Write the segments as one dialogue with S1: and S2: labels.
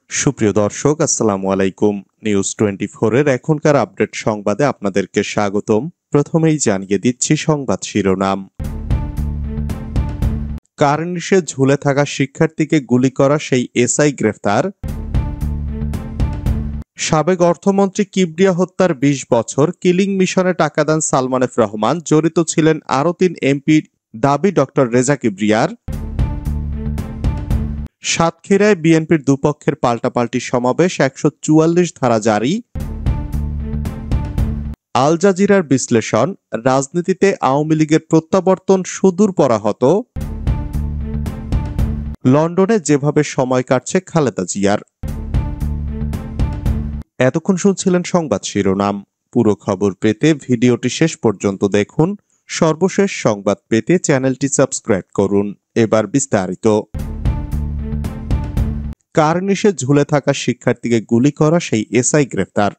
S1: সুপ্রিয় দর্শক, আসসালামু আলাইকুম। নিউজ 24 এর এখনকার আপডেট সংবাদে আপনাদেরকে স্বাগতম। প্রথমেই জানিয়ে দিচ্ছি সংবাদ শিরোনাম। কার্নিশে ঝুলে থাকা শিক্ষার্থীকে গুলি করা সেই এসআই গ্রেফতার। সাবেক অর্থমন্ত্রী কিবরিয়া হত্যার ২০ বছর, কিলিং মিশনে টাকা দেন সালমান এফ রহমান, জড়িত ছিলেন আরও ৩ এমপির দাবি ডক্টর রেজা কিবরিয়ার। সাতক্ষীরায় বিএনপির দুপক্ষের পাল্টাপাল্টি সমাবেশ, ১৪৪ ধারা জারি। আল জাজিরার বিশ্লেষণ, রাজনীতিতে আওয়ামী লীগের প্রত্যাবর্তন সুদূর পরাহত। লন্ডনে যেভাবে সময় কাটছে খালেদা জিয়ার। এতক্ষণ শুনছিলেন সংবাদ শিরোনাম। পুরো খবর পেতে ভিডিওটি শেষ পর্যন্ত দেখুন। সর্বশেষ সংবাদ পেতে চ্যানেলটি সাবস্ক্রাইব করুন। এবার বিস্তারিত। কার্নিশে ঝুলে থাকা শিক্ষার্থীকে গুলি করা সেই এসআই গ্রেফতার।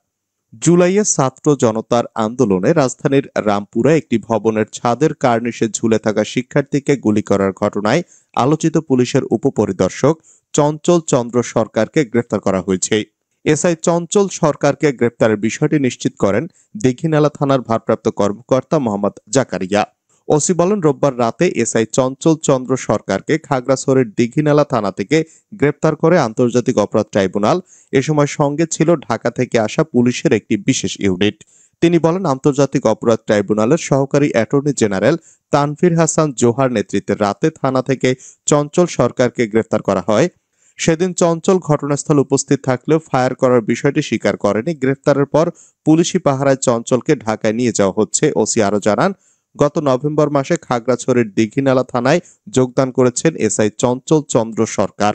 S1: জুলাইয়ে ছাত্র জনতার আন্দোলনে রাজধানীর রামপুরা একটি ভবনের ছাদের কার্নিশে ঝুলে থাকা শিক্ষার্থীকে গুলি করার ঘটনায় আলোচিত পুলিশের উপপরিদর্শক চঞ্চল চন্দ্র সরকারকে গ্রেফতার করা হয়েছে। এসআই চঞ্চল সরকারকে গ্রেফতারের বিষয়টি নিশ্চিত করেন দীঘিনালা থানার ভারপ্রাপ্ত কর্মকর্তা মোহাম্মদ জাকারিয়া। ওসি বলেন, রোববার রাতে এসআই চঞ্চল চন্দ্র সরকারকে খাগড়াছড়ির দীঘিনালা থানা থেকে গ্রেপ্তার করে আন্তর্জাতিক অপরাধ ট্রাইব্যুনাল। এ সময় সঙ্গে ছিল ঢাকা থেকে আসা পুলিশের একটি বিশেষ ইউনিট। তিনি বলেন, আন্তর্জাতিক অপরাধ ট্রাইব্যুনালের সহকারী অ্যাটর্নি জেনারেল তানভীর হাসান জোহার নেতৃত্বে রাতে থানা থেকে চঞ্চল সরকারকে গ্রেফতার করা হয়। সেদিন চঞ্চল ঘটনাস্থলে উপস্থিত থাকলেও ফায়ার করার বিষয়টি স্বীকার করেনি। গ্রেফতারের পর পুলিশি পাহারায় চঞ্চলকে ঢাকায় নিয়ে যাওয়া হচ্ছে। ওসি আরো জানান, গত নভেম্বর মাসে খাগড়াছড়ির দীঘিনালা থানায় যোগদান করেছেন এসআই চঞ্চল চন্দ্র সরকার।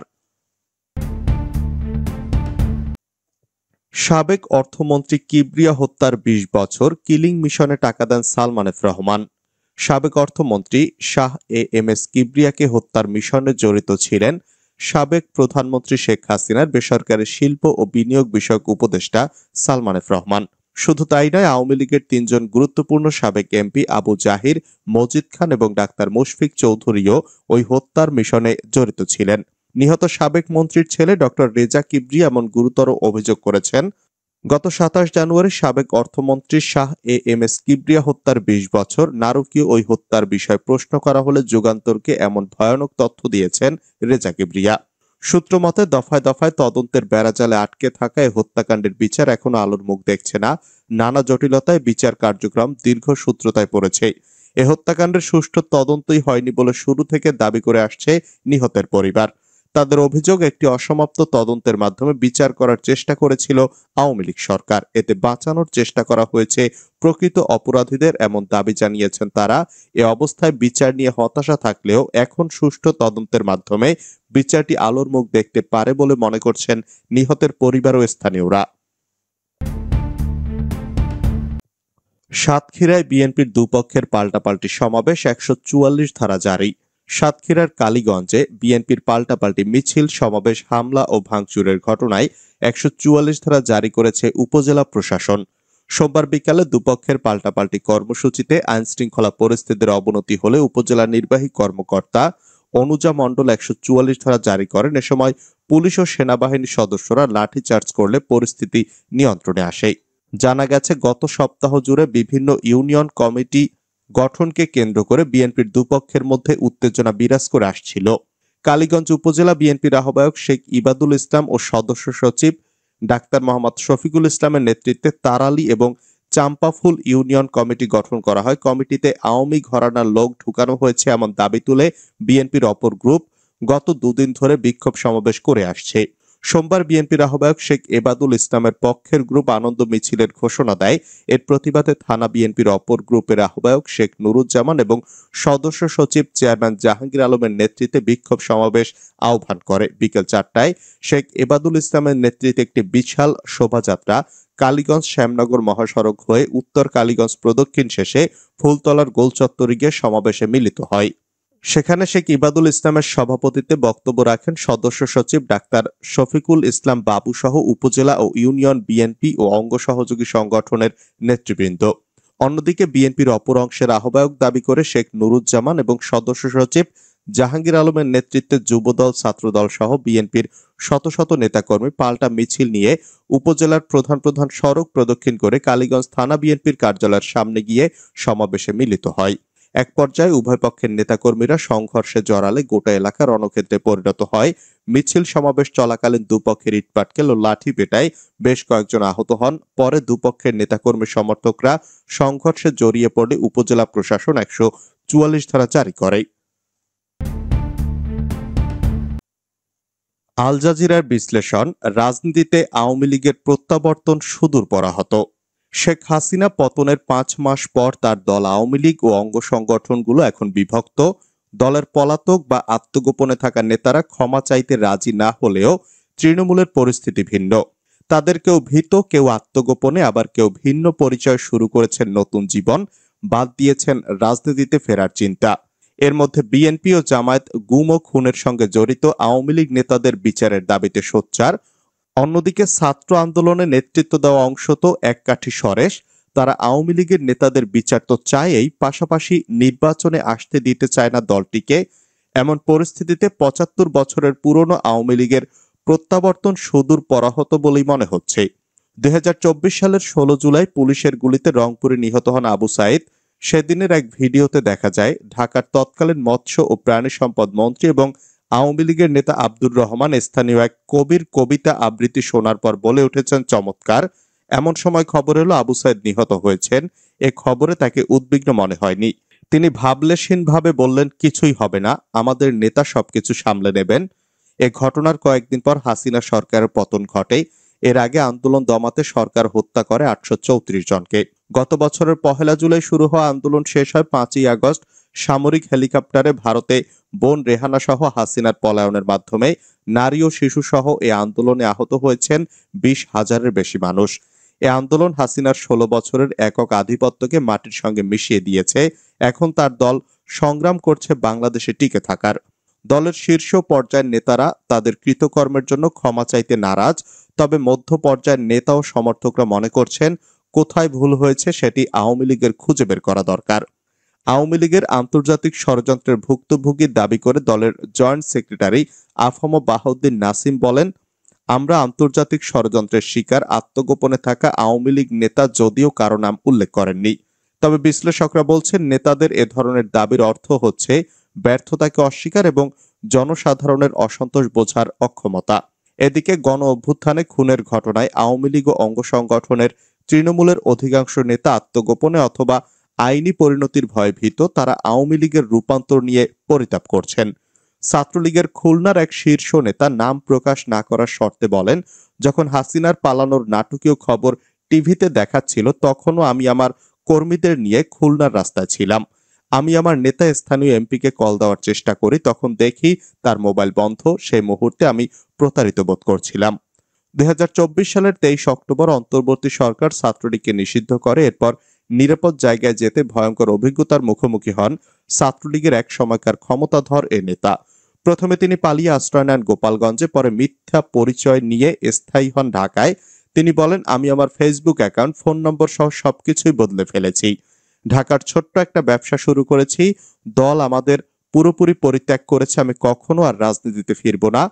S1: সাবেক অর্থমন্ত্রী কিবরিয়া হত্যার ২০ বছর, কিলিং মিশনে টাকা দেন সালমান এফ রহমান। সাবেক অর্থমন্ত্রী শাহ এম এস কিবরিয়াকে হত্যার মিশনে জড়িত ছিলেন সাবেক প্রধানমন্ত্রী শেখ হাসিনার বেসরকারি শিল্প ও বিনিয়োগ বিষয়ক উপদেষ্টা সালমান এফ রহমান। শুধু তাই নয়, আওয়ামী লীগের ৩ জন গুরুত্বপূর্ণ সাবেক এমপি আবু জাহির, মজিদ খান এবং ডাক্তার মুশফিক চৌধুরীও ওই হত্যার মিশনে জড়িত ছিলেন। নিহত সাবেক মন্ত্রীর ছেলে ডক্টর রেজা কিবরিয়া এমন গুরুতর অভিযোগ করেছেন, গত ২৭ জানুয়ারি সাবেক অর্থমন্ত্রী শাহ এম এস কিবরিয়া হত্যার ২০ বছর, নারকীয় ওই হত্যার বিষয়ে প্রশ্ন করা হলে যুগান্তরকে এমন ভয়ানক তথ্য দিয়েছেন রেজা কিবরিয়া। সূত্র মতে, দফায় দফায় তদন্তের বেড়াজালে আটকে থাকা এই হত্যাকাণ্ডের বিচার এখনো আলোর মুখ দেখছে না। নানা জটিলতায় বিচার কার্যক্রম দীর্ঘসূত্রতায় পড়েছে। এ হত্যাকাণ্ডের সুষ্ঠু তদন্তই হয়নি বলে শুরু থেকে দাবি করে আসছে নিহতের পরিবার। তাদের অভিযোগ, একটি অসমাপ্ত তদন্তের মাধ্যমে বিচার করার চেষ্টা করেছিল আওয়ামী লীগ সরকার। এতে বাঁচানোর চেষ্টা করা হয়েছে প্রকৃত অপরাধীদের, এমন দাবি জানিয়েছেন তারা। এ অবস্থায় বিচার নিয়ে হতাশা থাকলেও এখন সুষ্ঠু তদন্তের মাধ্যমে বিচারটি আলোর মুখ দেখতে পারে বলে মনে করছেন নিহতের পরিবার ও স্থানীয়রা। সাতক্ষীরায় বিএনপির দুপক্ষের পাল্টাপাল্টি সমাবেশ, ১৪৪ ধারা জারি। সাতক্ষীরার কালীগঞ্জে বিএনপির পাল্টাপাল্টি মিছিল, সমাবেশ, হামলা ও ভাঙচুরের ঘটনায় ১৪৪ ধারা জারি করেছে উপজেলা প্রশাসন। সোমবার বিকালে দুপক্ষের পাল্টাপাল্টি কর্মসূচিতে আইনশৃঙ্খলা পরিস্থিতির অবনতি হলে উপজেলা নির্বাহী কর্মকর্তা অনুজা মণ্ডল ১৪৪ ধারা জারি করেন। এ সময় পুলিশ ও সেনাবাহিনীর সদস্যরা লাঠিচার্জ করলে পরিস্থিতি নিয়ন্ত্রণে আসে। জানা গেছে, গত সপ্তাহ জুড়ে বিভিন্ন ইউনিয়ন কমিটি গঠনকে কেন্দ্র করে বিএনপির দুপক্ষের মধ্যে উত্তেজনা বিরাজ করে আসছিল। কালীগঞ্জ উপজেলা বিএনপির আহ্বায়ক শেখ ইবাদুল ইসলাম ও সদস্য সচিব ডাক্তার মোহাম্মদ শফিকুল ইসলামের নেতৃত্বে তারালি এবং চাম্পাফুল ইউনিয়ন কমিটি গঠন করা হয়। কমিটিতে আওয়ামী ঘরানার লোক ঢুকানো হয়েছে এমন দাবি তুলে বিএনপির অপর গ্রুপ গত দুদিন ধরে বিক্ষোভ সমাবেশ করে আসছে। সোমবার বিএনপির আহ্বায়ক শেখ এবাদুল ইসলামের পক্ষের গ্রুপ আনন্দ মিছিলের ঘোষণা দেয়। এর প্রতিবাদে থানা বিএনপির অপর গ্রুপের আহ্বায়ক শেখ নুরুজ্জামান এবং সদস্য সচিব চেয়ারম্যান জাহাঙ্গীর আলমের নেতৃত্বে বিক্ষোভ সমাবেশ আহ্বান করে। বিকেল ৪টায় শেখ এবাদুল ইসলামের নেতৃত্বে একটি বিশাল শোভাযাত্রা কালীগঞ্জ শ্যামনগর মহাসড়ক হয়ে উত্তর কালীগঞ্জ প্রদক্ষিণ শেষে ফুলতলার গোল চত্বরে গিয়ে সমাবেশে মিলিত হয়। সেখানে শেখ ইবাদুল ইসলামের সভাপতিত্বে বক্তব্য রাখেন সদস্য সচিব ডাক্তার শফিকুল ইসলাম বাবু সহ উপজেলা ও ইউনিয়ন বিএনপি ও অঙ্গ সহযোগী সংগঠনের নেতৃবৃন্দ। অন্যদিকে বিএনপির অপর অংশের আহ্বায়ক দাবি করে শেখ নুরুজ্জামান এবং সদস্য সচিব জাহাঙ্গীর আলমের নেতৃত্বে যুবদল, ছাত্রদল সহ বিএনপির শত শত নেতাকর্মী পাল্টা মিছিল নিয়ে উপজেলার প্রধান প্রধান সড়ক প্রদক্ষিণ করে কালীগঞ্জ থানা বিএনপির কার্যালয়ের সামনে গিয়ে সমাবেশে মিলিত হয়। এক পর্যায়ে উভয় পক্ষের নেতাকর্মীরা সংঘর্ষে জড়ালে গোটা এলাকা রণক্ষেত্রে পরিণত হয়। মিছিল সমাবেশ চলাকালীন দুপক্ষের ইটপাটকেল ও লাঠি পেটায় বেশ কয়েকজন আহত হন। পরে দুপক্ষের নেতাকর্মী সমর্থকরা সংঘর্ষে জড়িয়ে পড়লে উপজেলা প্রশাসন 144 ধারা জারি করে। আল জাজিরার বিশ্লেষণ, রাজনীতিতে আওয়ামী লীগের প্রত্যাবর্তন সুদূর পরাহত। শেখ হাসিনা পতনের 5 মাস পর তার দল আওয়ামী লীগ ও অঙ্গ সংগঠনগুলো এখন বিভক্ত। দলের পলাতক বা আত্মগোপনে থাকা নেতারা ক্ষমা চাইতে রাজি না হলেও তৃণমূলের পরিস্থিতি ভিন্ন। তাদের কেউ ভীত, কেউ আত্মগোপনে, আবার কেউ ভিন্ন পরিচয় শুরু করেছেন নতুন জীবন, বাদ দিয়েছেন রাজনীতিতে ফেরার চিন্তা। এর মধ্যে বিএনপি ও জামায়াত গুম ও খুনের সঙ্গে জড়িত আওয়ামী লীগ নেতাদের বিচারের দাবিতে সোচ্চার। অন্যদিকে ছাত্র আন্দোলনে নেতৃত্ব দেওয়া অংশ তো এক কাঠি সরেস। তারা আওয়ামী লীগের নেতাদের বিচার তো চায়ই, পাশাপাশি নির্বাচনে আসতে দিতে চায় না দলটিকে। এমন পরিস্থিতিতে 75 বছরের পুরনো আওয়ামী লীগের প্রত্যাবর্তন সুদূর পরাহত বলেই মনে হচ্ছে। 2024 সালের 16 জুলাই পুলিশের গুলিতে রংপুরে নিহত হন আবু সাইদ। সেদিনের এক ভিডিওতে দেখা যায় ঢাকার তৎকালীন মৎস্য ও প্রাণী সম্পদ মন্ত্রী এবং আওয়ামী লীগের নেতা আব্দুর রহমান স্থানীয় এক কবির কবিতা আবৃত্তি শোনার পর বলে উঠেছেন, চমৎকার। এমন সময় খবর এলো আবু সাইদ নিহত হয়েছেন। এ খবরে তাকে উদ্বিগ্ন মনে হয়নি। তিনি ভাবলেশহীনভাবে বললেন, কিছুই হবে না, আমাদের নেতা সবকিছু সামলে নেবেন। এ ঘটনার কয়েকদিন পর হাসিনা সরকারের পতন ঘটে। এর আগে আন্দোলন দমাতে সরকার হত্যা করে 834 জনকে। গত বছরের 1 জুলাই শুরু হওয়া আন্দোলন শেষ হয় 5 আগস্ট সামরিক হেলিকপ্টারে ভারতে বোন রেহানা সহ হাসিনার পলায়নের মাধ্যমে। নারী ও শিশু সহ এ আন্দোলনে আহত হয়েছেন 20,000-এর বেশি মানুষ। এ আন্দোলন হাসিনার 16 বছরের একক আধিপত্যকে মাটির সঙ্গে মিশিয়ে দিয়েছে। এখন তার দল সংগ্রাম করছে বাংলাদেশে টিকে থাকার। দলের শীর্ষ পর্যায়ের নেতারা তাদের কৃতকর্মের জন্য ক্ষমা চাইতে নারাজ। তবে মধ্য পর্যায়ের নেতা ও সমর্থকরা মনে করছেন, কোথায় ভুল হয়েছে সেটি আওয়ামী লীগের খুঁজে বের করা দরকার। আওয়ামী লীগের আন্তর্জাতিক ষড়যন্ত্রের ভুক্তভোগীর দাবি করে দলের জয়েন্ট সেক্রেটারি আফম বাহাউদ্দিন নাসিম বলেন, আমরা আন্তর্জাতিক ষড়যন্ত্রের শিকার আত্মগোপনে থাকা আওয়ামী লীগ নেতা যদিও কারো নাম উল্লেখ করেননি। তবে বিশ্লেষকরা বলছেন, নেতাদের এ ধরনের দাবির অর্থ হচ্ছে ব্যর্থতাকে অস্বীকার এবং জনসাধারণের অসন্তোষ বোঝার অক্ষমতা। এদিকে গণ অভ্যুত্থানে খুনের ঘটনায় আওয়ামী লীগ ও অঙ্গ সংগঠনের তৃণমূলের অধিকাংশ নেতা আত্মগোপনে অথবা আইনি পরিণতির ভয়ে ভীত। তারা আওয়ামী লীগের রূপান্তর নিয়ে পরিতাপ করছেন। ছাত্রলীগের খুলনার এক শীর্ষ নেতা নাম প্রকাশ না করার শর্তে বলেন, যখন হাসিনার পালানোর নাটকীয় খবর টিভিতে দেখাচ্ছিল তখনও আমি আমার কর্মীদের নিয়ে খুলনার রাস্তায় ছিলাম। আমি আমার নেতা স্থানীয় এমপিকে কল দেওয়ার চেষ্টা করি, তখন দেখি তার মোবাইল বন্ধ। সেই মুহূর্তে আমি প্রতারিত বোধ করছিলাম। 2024 সালের 23 অক্টোবর অন্তর্বর্তী সরকার ছাত্রলীগকে নিষিদ্ধ করে। এরপর নিরাপদ জায়গায় যেতে ভয়ঙ্কর অভিজ্ঞতার মুখোমুখি হন ছাত্রলীগের এক সময়কার ক্ষমতাধর এ নেতা। প্রথমে তিনি পালিয়ে আশ্রয় নেন গোপালগঞ্জে, পরে মিথ্যা পরিচয় নিয়ে স্থায়ী হন ঢাকায়। তিনি বলেন, আমি আমার ফেসবুক অ্যাকাউন্ট, ফোন নম্বর সহ সবকিছুই বদলে ফেলেছি। ঢাকার ছোট্ট একটা ব্যবসা শুরু করেছি। দল আমাদের পুরোপুরি পরিত্যাগ করেছে। আমি কখনো আর রাজনীতিতে ফিরব না।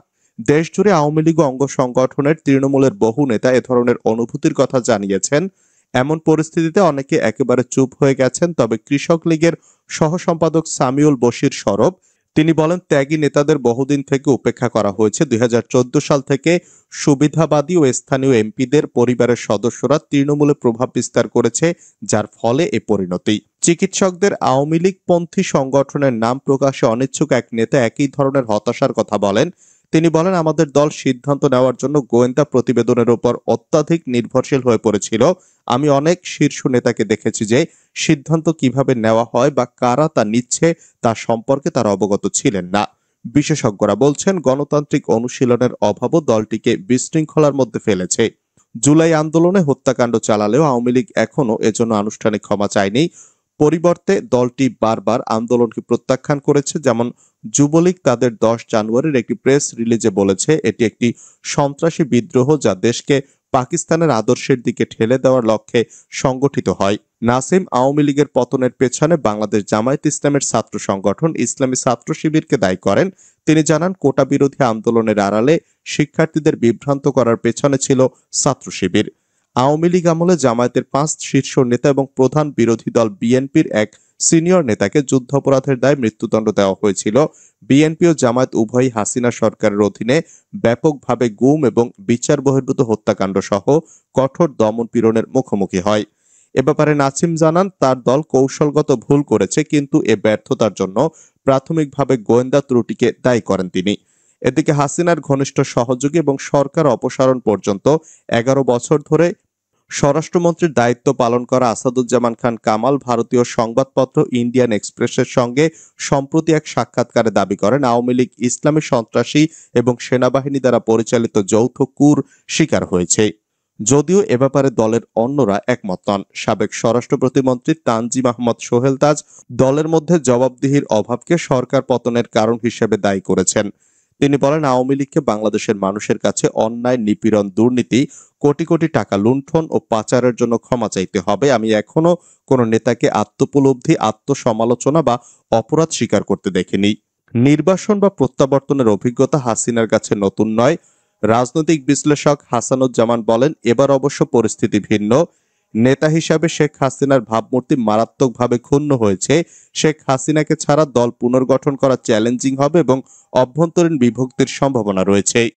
S1: দেশ জুড়ে আওয়ামী লীগ অঙ্গ সংগঠনের তৃণমূলের বহু নেতা এ ধরনের অনুভূতির কথা জানিয়েছেন। এমন পরিস্থিতিতে অনেকে একেবারে চুপ হয়ে গেছেন। তবে কৃষক লীগের সহ সম্পাদক সামিউল বশির সরব, তিনি বলেন, ত্যাগী নেতাদের বহুদিন থেকে উপেক্ষা করা হয়েছে। 2014 সাল থেকে সুবিধাবাদী ও স্থানীয় এমপিদের পরিবারের সদস্যরা তৃণমূলে প্রভাব বিস্তার করেছে, যার ফলে এ পরিণতি। চিকিৎসকদের আওয়ামী লীগ পন্থী সংগঠনের নাম প্রকাশে অনিচ্ছুক এক নেতা একই ধরনের হতাশার কথা বলেন। তিনি বলেন, আমাদের দল সিদ্ধান্ত নেওয়ার জন্য গোয়েন্দা প্রতিবেদনের উপর অত্যাধিক নির্ভরশীল হয়ে পড়েছিল। আমি অনেক শীর্ষ নেতাকে দেখেছি যে সিদ্ধান্ত কিভাবে নেওয়া হয় বা কারা তা নিচ্ছে তা সম্পর্কে তারা অবগত ছিলেন না। বিশেষজ্ঞরা বলছেন, গণতান্ত্রিক অনুশীলনের অভাবও দলটিকে বিশৃঙ্খলার মধ্যে ফেলেছে। জুলাই আন্দোলনে হত্যাকাণ্ড চালালেও আওয়ামী লীগ এখনো এজন্য আনুষ্ঠানিক ক্ষমা চায়নি। পরিবর্তে দলটি বারবার আন্দোলনকে প্রত্যাখ্যান করেছে। যেমন যুবলীগ তাদের 10 জানুয়ারির একটি প্রেস রিলিজে বলেছে, এটি একটি সন্ত্রাসী বিদ্রোহ যা দেশকে পাকিস্তানের আদর্শের দিকে ঠেলে দেওয়ার লক্ষ্যে সংগঠিত হয়। নাসিম আওয়ামী লীগের পতনের পেছনে বাংলাদেশ জামায়াত ইসলামের ছাত্র সংগঠন ইসলামী ছাত্র শিবিরকে দায়ী করেন। তিনি জানান, কোটা বিরোধী আন্দোলনের আড়ালে শিক্ষার্থীদের বিভ্রান্ত করার পেছনে ছিল ছাত্র শিবির। আওয়ামী লীগ আমলে জামায়াতের 5 শীর্ষ নেতা এবং প্রধান বিরোধী দল বিএনপির এক সিনিয়র নেতাকে যুদ্ধাপরাধের দায়ে মৃত্যুদণ্ড দেওয়া হয়েছিল। বিএনপি ও জামায়াত উভয়ই হাসিনা সরকারের অধীনে ব্যাপকভাবে গুম এবং বিচার বহির্ভূত হত্যাকাণ্ড সহ কঠোর দমন পীড়নের মুখোমুখি হয়। এ ব্যাপারে নাসিম জানান, তার দল কৌশলগত ভুল করেছে, কিন্তু এ ব্যর্থতার জন্য প্রাথমিকভাবে গোয়েন্দা ত্রুটিকে দায়ী করেন তিনি। এদিকে হাসিনার ঘনিষ্ঠ সহযোগী এবং সরকার অপসারণ পর্যন্ত 11 বছর ধরে স্বরাষ্ট্রমন্ত্রীর দায়িত্ব পালন করা আসাদুজ্জামান খান কামাল ভারতীয় সংবাদপত্র ইন্ডিয়ান এক্সপ্রেসের সঙ্গে সম্প্রতি এক সাক্ষাৎকারে দাবি করেন, আওয়ামী লীগ ইসলামী সন্ত্রাসী এবং সেনাবাহিনী দ্বারা পরিচালিত যৌথ কুর শিকার হয়েছে। যদিও এ ব্যাপারে দলের অন্যরা একমত নন। সাবেক স্বরাষ্ট্র প্রতিমন্ত্রী তানজিম আহমদ সোহেল তাজ দলের মধ্যে জবাবদিহির অভাবকে সরকার পতনের কারণ হিসেবে দায়ী করেছেন। তিনি বলেন, আওয়ামী লীগকে বাংলাদেশের মানুষের কাছে অন্যায়, নিপীড়ন, দুর্নীতি, কোটি কোটি টাকা লুণ্ঠন ও পাচারের জন্য ক্ষমা চাইতে হবে। আমি এখনো কোনো নেতাকে আত্মোপলব্ধি, আত্মসমালোচনা বা অপরাধ স্বীকার করতে দেখিনি। নির্বাসন বা প্রত্যাবর্তনের অভিজ্ঞতা হাসিনার কাছে নতুন নয়। রাজনৈতিক বিশ্লেষক হাসানুজ্জামান বলেন, এবার অবশ্য পরিস্থিতি ভিন্ন। নেতা হিসাবে শেখ হাসিনার ভাবমূর্তি মারাত্মকভাবে ক্ষুণ্ণ হয়েছে। শেখ হাসিনাকে ছাড়া দল পুনর্গঠন করা চ্যালেঞ্জিং হবে এবং অভ্যন্তরীণ বিভক্তির সম্ভাবনা রয়েছে।